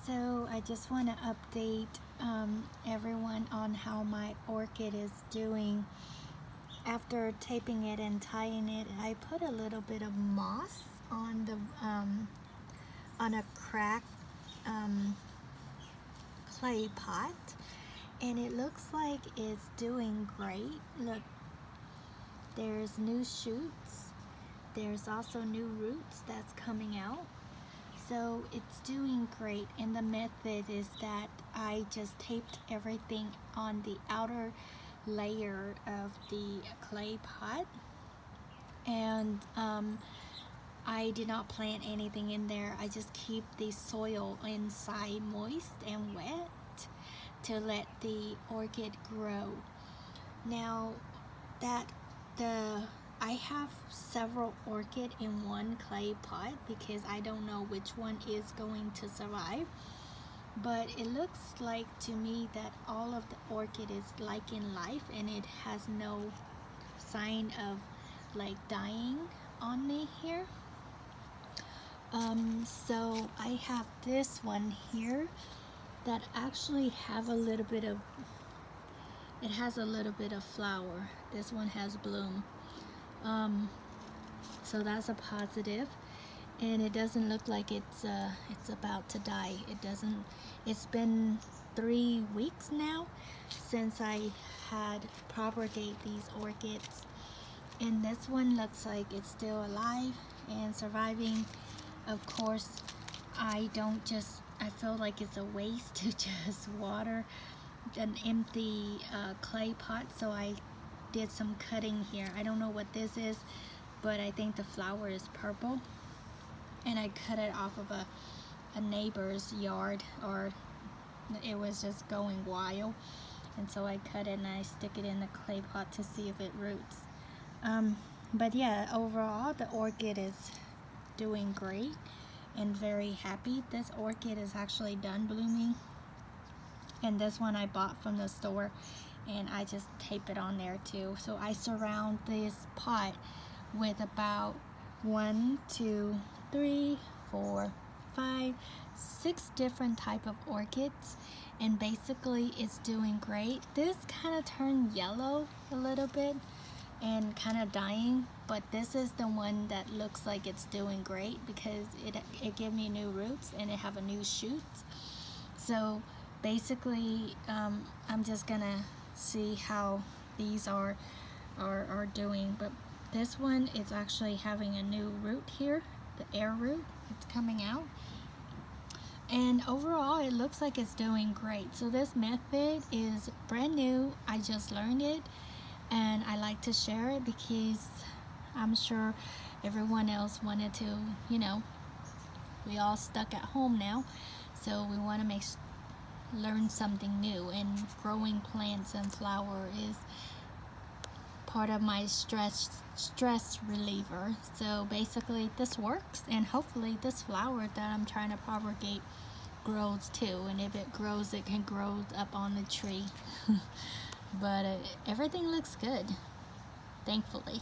So I just want to update everyone on how my orchid is doing. After taping it and tying it, I put a little bit of moss on the on a cracked clay pot, and it looks like it's doing great. Look, there's new shoots. There's also new roots that's coming out. So it's doing great, and the method is that I just taped everything on the outer layer of the clay pot, and I did not plant anything in there. I just keep the soil inside moist and wet to let the orchid grow. Now that I have several orchid in one clay pot because I don't know which one is going to survive, but it looks like to me that all of the orchid is liking life and it has no sign of like dying on me here. So I have this one here that actually have a little bit of, it has a little bit of flower. This one has bloom. So that's a positive, and it doesn't look like it's about to die. It doesn't. It's been 3 weeks now since I had propagate these orchids, and this one looks like it's still alive and surviving. Of course, I feel like it's a waste to just water an empty clay pot, so I did some cutting here. I don't know what this is, but I think the flower is purple, and I cut it off of a neighbor's yard, or it was just going wild, and so I cut it and I stick it in the clay pot to see if it roots. But yeah, overall the orchid is doing great and very happy. This orchid is actually done blooming, and this one I bought from the store, and I just tape it on there too. So I surround this pot with about 1, 2, 3, 4, 5, 6 different type of orchids, and basically it's doing great. This kind of turned yellow a little bit and kind of dying, but this is the one that looks like it's doing great because it gave me new roots and it have a new shoot. So basically I'm just gonna see how these are doing. But this one is actually having a new root here, the air root. It's coming out, and overall it looks like it's doing great. So this method is brand new. I just learned it, and I like to share it because I'm sure everyone else wanted to, we all stuck at home now, so we want to learn something new, and growing plants and flower is part of my stress reliever. So basically this works, and hopefully this flower that I'm trying to propagate grows too, and if it grows it can grow up on the tree. But everything looks good, thankfully.